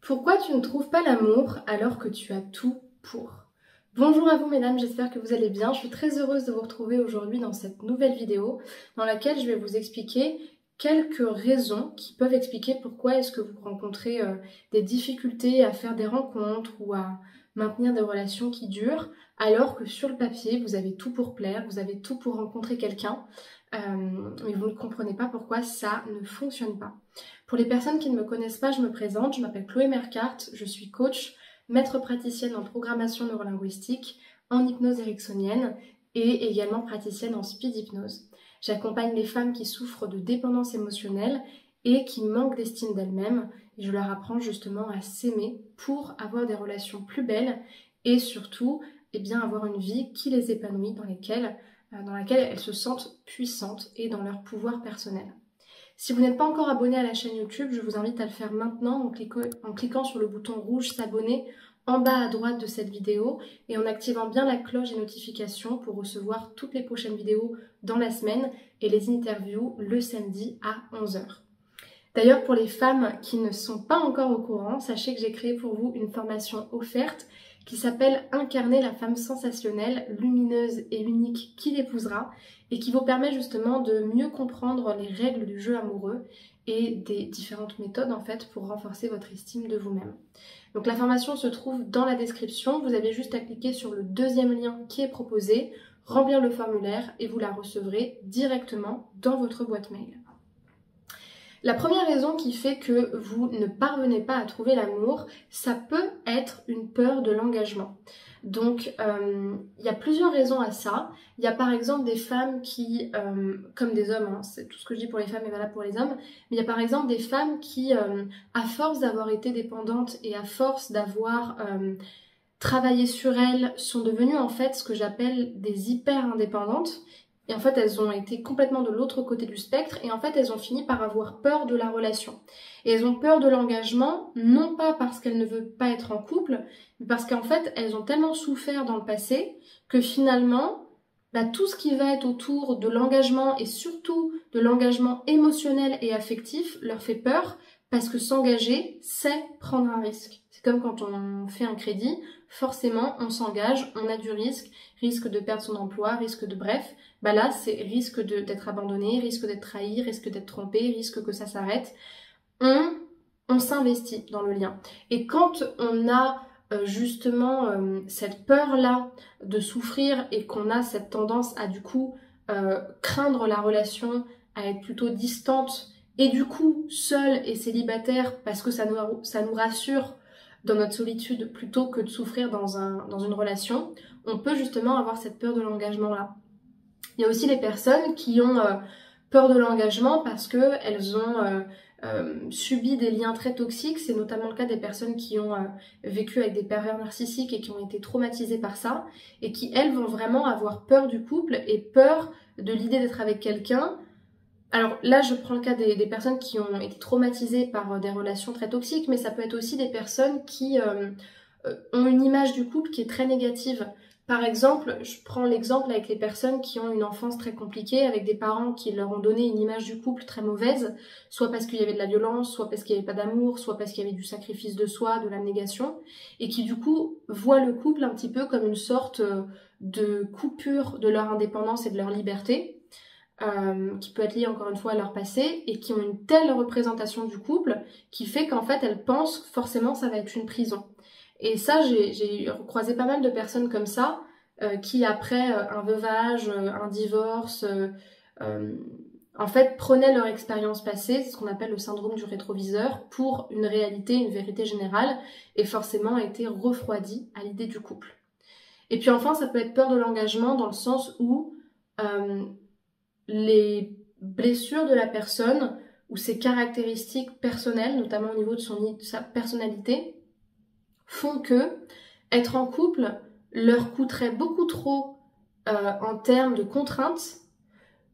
Pourquoi tu ne trouves pas l'amour alors que tu as tout pour? Bonjour à vous mesdames, j'espère que vous allez bien. Je suis très heureuse de vous retrouver aujourd'hui dans cette nouvelle vidéo dans laquelle je vais vous expliquer quelques raisons qui peuvent expliquer pourquoi est-ce que vous rencontrez des difficultés à faire des rencontres ou à maintenir des relations qui durent alors que sur le papier vous avez tout pour plaire, vous avez tout pour rencontrer quelqu'un mais vous ne comprenez pas pourquoi ça ne fonctionne pas. Pour les personnes qui ne me connaissent pas, je me présente, je m'appelle Chloé Mercart, je suis coach, maître praticienne en programmation neurolinguistique, en hypnose ericksonienne et également praticienne en speed hypnose. J'accompagne les femmes qui souffrent de dépendance émotionnelle et qui manquent d'estime d'elles-mêmes et je leur apprends justement à s'aimer pour avoir des relations plus belles et surtout avoir une vie qui les épanouit dans laquelle elles se sentent puissantes et dans leur pouvoir personnel. Si vous n'êtes pas encore abonné à la chaîne YouTube, je vous invite à le faire maintenant en cliquant sur le bouton rouge s'abonner en bas à droite de cette vidéo et en activant bien la cloche des notifications pour recevoir toutes les prochaines vidéos dans la semaine et les interviews le samedi à 11 h. D'ailleurs, pour les femmes qui ne sont pas encore au courant, sachez que j'ai créé pour vous une formation offerte qui s'appelle « Incarner la femme sensationnelle, lumineuse et unique qui l'épousera » et qui vous permet justement de mieux comprendre les règles du jeu amoureux et des différentes méthodes en fait pour renforcer votre estime de vous-même. Donc la formation se trouve dans la description, vous avez juste à cliquer sur le deuxième lien qui est proposé, remplir le formulaire et vous la recevrez directement dans votre boîte mail. La première raison qui fait que vous ne parvenez pas à trouver l'amour, ça peut être une peur de l'engagement. Donc, il y a plusieurs raisons à ça. Il y a par exemple des femmes qui, comme des hommes, hein, c'est tout ce que je dis pour les femmes est valable pour les hommes, mais il y a par exemple des femmes qui, à force d'avoir été dépendantes et à force d'avoir travaillé sur elles, sont devenues en fait ce que j'appelle des hyper indépendantes. Et en fait, elles ont été complètement de l'autre côté du spectre et en fait, elles ont fini par avoir peur de la relation. Et elles ont peur de l'engagement, non pas parce qu'elles ne veulent pas être en couple, mais parce qu'en fait, elles ont tellement souffert dans le passé que finalement, tout ce qui va être autour de l'engagement et surtout de l'engagement émotionnel et affectif leur fait peur parce que s'engager, c'est prendre un risque. C'est comme quand on fait un crédit, forcément, on s'engage, on a du risque, risque de perdre son emploi, risque de bref. Là, c'est risque d'être abandonné, risque d'être trahi, risque d'être trompé, risque que ça s'arrête. On s'investit dans le lien. Et quand on a justement cette peur-là de souffrir et qu'on a cette tendance à du coup craindre la relation, à être plutôt distante et du coup seule et célibataire parce que ça nous rassure dans notre solitude plutôt que de souffrir dans une relation, on peut justement avoir cette peur de l'engagement-là. Il y a aussi les personnes qui ont peur de l'engagement parce qu'elles ont subi des liens très toxiques. C'est notamment le cas des personnes qui ont vécu avec des pervers narcissiques et qui ont été traumatisées par ça et qui, elles, vont vraiment avoir peur du couple et peur de l'idée d'être avec quelqu'un. Alors là, je prends le cas des personnes qui ont été traumatisées par des relations très toxiques, mais ça peut être aussi des personnes qui ont une image du couple qui est très négative. Par exemple, je prends l'exemple avec les personnes qui ont une enfance très compliquée, avec des parents qui leur ont donné une image du couple très mauvaise, soit parce qu'il y avait de la violence, soit parce qu'il n'y avait pas d'amour, soit parce qu'il y avait du sacrifice de soi, de l'abnégation, et qui du coup voient le couple un petit peu comme une sorte de coupure de leur indépendance et de leur liberté, qui peut être liée encore une fois à leur passé, et qui ont une telle représentation du couple qui fait qu'en fait elles pensent forcément ça va être une prison. Et ça, j'ai croisé pas mal de personnes comme ça, qui après un veuvage, un divorce, en fait prenaient leur expérience passée, c'est ce qu'on appelle le syndrome du rétroviseur, pour une réalité, une vérité générale, et forcément étaient refroidis à l'idée du couple. Et puis enfin, ça peut être peur de l'engagement dans le sens où les blessures de la personne, ou ses caractéristiques personnelles, notamment au niveau de sa personnalité, font que être en couple leur coûterait beaucoup trop en termes de contraintes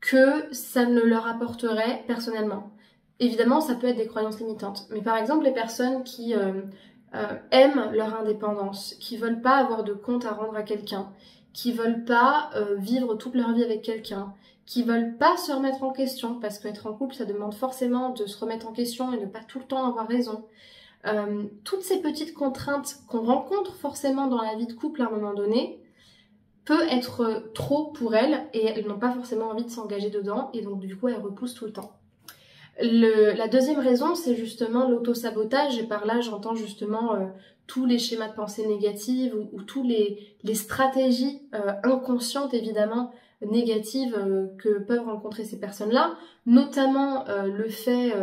que ça ne leur apporterait personnellement. Évidemment, ça peut être des croyances limitantes, mais par exemple les personnes qui aiment leur indépendance, qui veulent pas avoir de compte à rendre à quelqu'un, qui veulent pas vivre toute leur vie avec quelqu'un, qui veulent pas se remettre en question, parce qu'être en couple ça demande forcément de se remettre en question et de pas tout le temps avoir raison. Toutes ces petites contraintes qu'on rencontre forcément dans la vie de couple à un moment donné peut être trop pour elles et elles n'ont pas forcément envie de s'engager dedans et donc du coup elles repoussent tout le temps. La deuxième raison, c'est justement l'auto-sabotage et par là j'entends justement tous les schémas de pensée négatives ou tous les stratégies inconscientes évidemment négatives que peuvent rencontrer ces personnes-là, notamment le fait,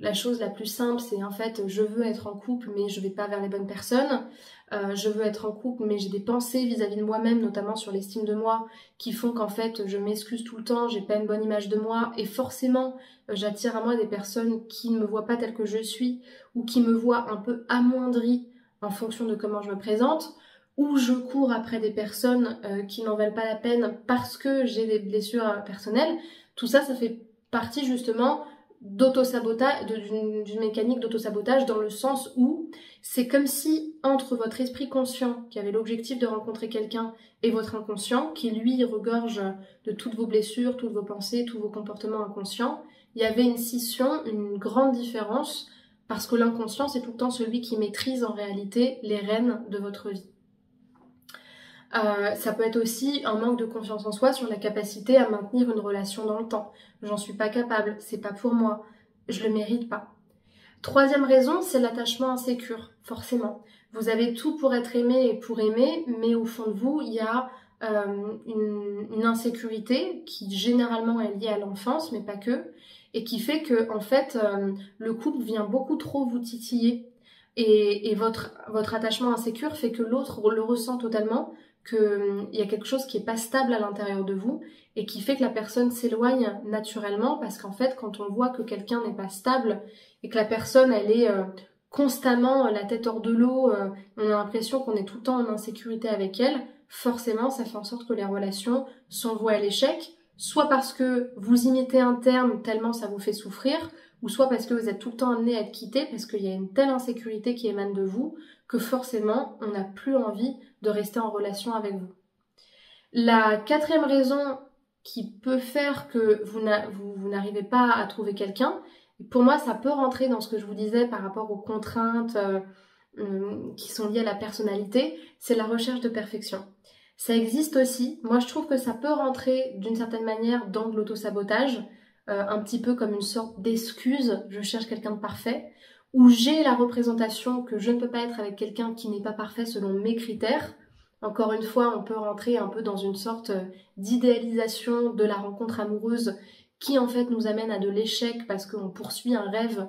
la chose la plus simple, c'est en fait je veux être en couple mais je vais pas vers les bonnes personnes, je veux être en couple mais j'ai des pensées vis-à-vis de moi-même, notamment sur l'estime de moi, qui font qu'en fait je m'excuse tout le temps, j'ai pas une bonne image de moi et forcément j'attire à moi des personnes qui ne me voient pas telle que je suis ou qui me voient un peu amoindrie en fonction de comment je me présente, ou je cours après des personnes qui n'en valent pas la peine parce que j'ai des blessures personnelles. Tout ça, ça fait partie justement d'auto-sabotage, d'une mécanique d'auto-sabotage dans le sens où c'est comme si entre votre esprit conscient qui avait l'objectif de rencontrer quelqu'un et votre inconscient qui lui regorge de toutes vos blessures, toutes vos pensées, tous vos comportements inconscients, il y avait une scission, une grande différence parce que l'inconscient c'est tout le temps celui qui maîtrise en réalité les rênes de votre vie. Ça peut être aussi un manque de confiance en soi sur la capacité à maintenir une relation dans le temps. J'en suis pas capable, c'est pas pour moi, je le mérite pas. Troisième raison, c'est l'attachement insécure, forcément. Vous avez tout pour être aimé et pour aimer, mais au fond de vous, il y a une insécurité qui généralement est liée à l'enfance, mais pas que, et qui fait que en fait, le couple vient beaucoup trop vous titiller. Et votre attachement insécure fait que l'autre le ressent totalement, qu'il y a quelque chose qui n'est pas stable à l'intérieur de vous et qui fait que la personne s'éloigne naturellement parce qu'en fait, quand on voit que quelqu'un n'est pas stable et que la personne, elle est constamment la tête hors de l'eau, on a l'impression qu'on est tout le temps en insécurité avec elle, forcément, ça fait en sorte que les relations sont vouées à l'échec, soit parce que vous y mettez un terme tellement ça vous fait souffrir, ou soit parce que vous êtes tout le temps amené à être quitté parce qu'il y a une telle insécurité qui émane de vous que forcément, on n'a plus envie de rester en relation avec vous. La quatrième raison qui peut faire que vous n'arrivez pas à trouver quelqu'un, pour moi, ça peut rentrer dans ce que je vous disais par rapport aux contraintes qui sont liées à la personnalité, c'est la recherche de perfection. Ça existe aussi. Moi, je trouve que ça peut rentrer d'une certaine manière dans de l'auto-sabotage, un petit peu comme une sorte d'excuse, je cherche quelqu'un de parfait, où j'ai la représentation que je ne peux pas être avec quelqu'un qui n'est pas parfait selon mes critères. Encore une fois, on peut rentrer un peu dans une sorte d'idéalisation de la rencontre amoureuse qui en fait nous amène à de l'échec parce qu'on poursuit un rêve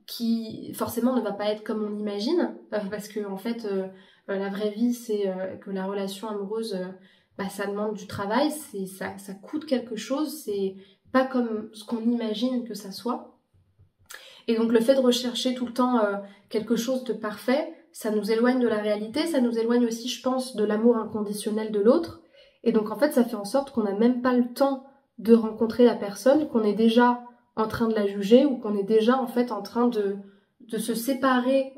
qui forcément ne va pas être comme on imagine, parce que en fait la vraie vie c'est que la relation amoureuse ça demande du travail, ça coûte quelque chose, c'est pas comme ce qu'on imagine que ça soit. Et donc le fait de rechercher tout le temps quelque chose de parfait, ça nous éloigne de la réalité, ça nous éloigne aussi, je pense, de l'amour inconditionnel de l'autre. Et donc en fait, ça fait en sorte qu'on n'a même pas le temps de rencontrer la personne, qu'on est déjà en train de la juger ou qu'on est déjà en fait en train de se séparer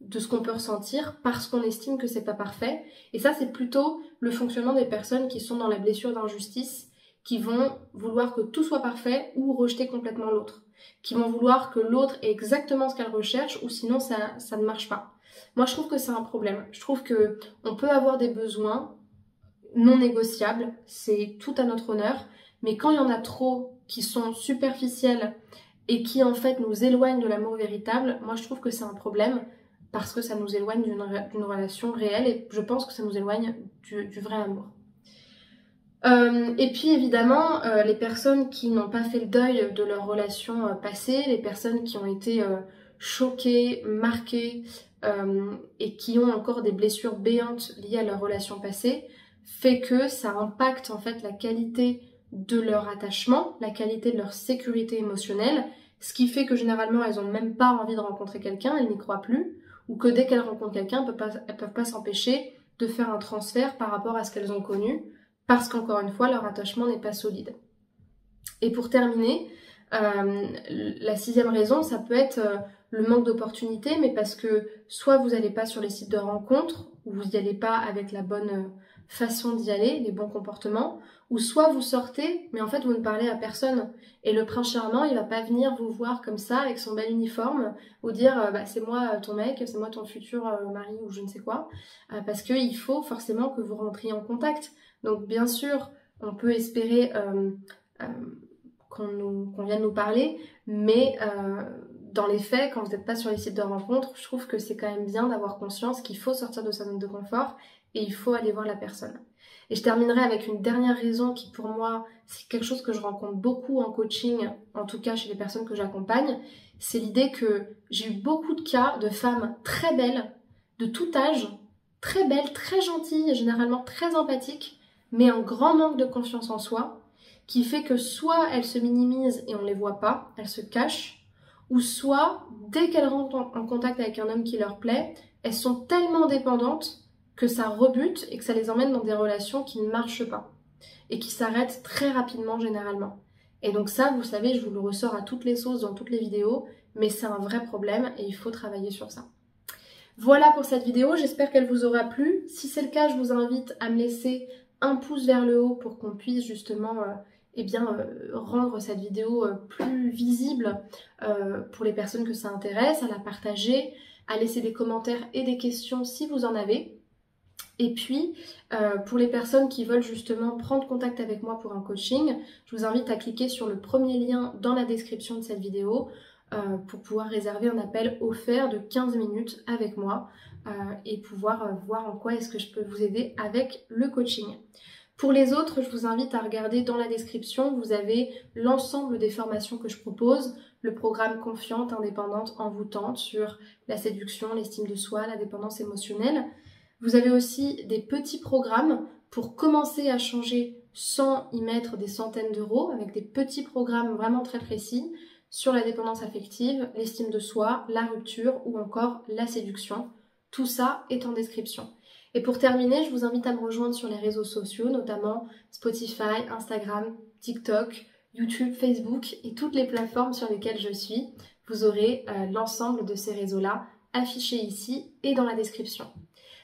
de ce qu'on peut ressentir parce qu'on estime que c'est pas parfait. Et ça, c'est plutôt le fonctionnement des personnes qui sont dans la blessure d'injustice, qui vont vouloir que tout soit parfait ou rejeter complètement l'autre, qui vont vouloir que l'autre ait exactement ce qu'elle recherche ou sinon ça ne marche pas. Moi, je trouve que c'est un problème. Je trouve que on peut avoir des besoins non négociables, c'est tout à notre honneur, mais quand il y en a trop qui sont superficiels et qui en fait nous éloignent de l'amour véritable, moi je trouve que c'est un problème parce que ça nous éloigne d'une relation réelle et je pense que ça nous éloigne du vrai amour. Et puis évidemment, les personnes qui n'ont pas fait le deuil de leur relation passée, les personnes qui ont été choquées, marquées et qui ont encore des blessures béantes liées à leur relation passée, fait que ça impacte en fait la qualité de leur attachement, la qualité de leur sécurité émotionnelle, ce qui fait que généralement elles n'ont même pas envie de rencontrer quelqu'un, elles n'y croient plus, ou que dès qu'elles rencontrent quelqu'un, elles peuvent pas s'empêcher de faire un transfert par rapport à ce qu'elles ont connu, parce qu'encore une fois, leur attachement n'est pas solide. Et pour terminer, la sixième raison, ça peut être le manque d'opportunités, mais parce que soit vous n'allez pas sur les sites de rencontres, ou vous n'y allez pas avec la bonne façons d'y aller, les bons comportements, ou soit vous sortez, mais en fait vous ne parlez à personne. Et le prince charmant, il va pas venir vous voir comme ça, avec son bel uniforme, ou dire bah, c'est moi ton mec, c'est moi ton futur mari, ou je ne sais quoi, parce qu'il faut forcément que vous rentriez en contact. Donc bien sûr, on peut espérer qu'on vienne nous parler, mais dans les faits, quand vous n'êtes pas sur les sites de rencontres, je trouve que c'est quand même bien d'avoir conscience qu'il faut sortir de sa zone de confort et il faut aller voir la personne. Et je terminerai avec une dernière raison qui pour moi, c'est quelque chose que je rencontre beaucoup en coaching, en tout cas chez les personnes que j'accompagne, c'est l'idée que j'ai eu beaucoup de cas de femmes très belles, de tout âge, très belles, très gentilles et généralement très empathiques, mais un grand manque de confiance en soi, qui fait que soit elles se minimisent et on les voit pas, elles se cachent, ou soit, dès qu'elles rentrent en contact avec un homme qui leur plaît, elles sont tellement dépendantes que ça rebute et que ça les emmène dans des relations qui ne marchent pas et qui s'arrêtent très rapidement généralement. Et donc ça, vous savez, je vous le ressors à toutes les sauces dans toutes les vidéos, mais c'est un vrai problème et il faut travailler sur ça. Voilà pour cette vidéo, j'espère qu'elle vous aura plu. Si c'est le cas, je vous invite à me laisser un pouce vers le haut pour qu'on puisse justement rendre cette vidéo plus visible pour les personnes que ça intéresse, à la partager, à laisser des commentaires et des questions si vous en avez. Et puis, pour les personnes qui veulent justement prendre contact avec moi pour un coaching, je vous invite à cliquer sur le premier lien dans la description de cette vidéo pour pouvoir réserver un appel offert de 15 minutes avec moi et pouvoir voir en quoi est-ce que je peux vous aider avec le coaching. Pour les autres, je vous invite à regarder dans la description, vous avez l'ensemble des formations que je propose, le programme Confiante, Indépendante, Envoûtante sur la séduction, l'estime de soi, la dépendance émotionnelle. Vous avez aussi des petits programmes pour commencer à changer sans y mettre des centaines d'euros, avec des petits programmes vraiment très précis sur la dépendance affective, l'estime de soi, la rupture ou encore la séduction. Tout ça est en description. Et pour terminer, je vous invite à me rejoindre sur les réseaux sociaux, notamment Spotify, Instagram, TikTok, YouTube, Facebook et toutes les plateformes sur lesquelles je suis. Vous aurez l'ensemble de ces réseaux-là affichés ici et dans la description.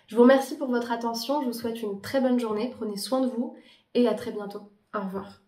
Je vous remercie pour votre attention, je vous souhaite une très bonne journée, prenez soin de vous et à très bientôt. Au revoir.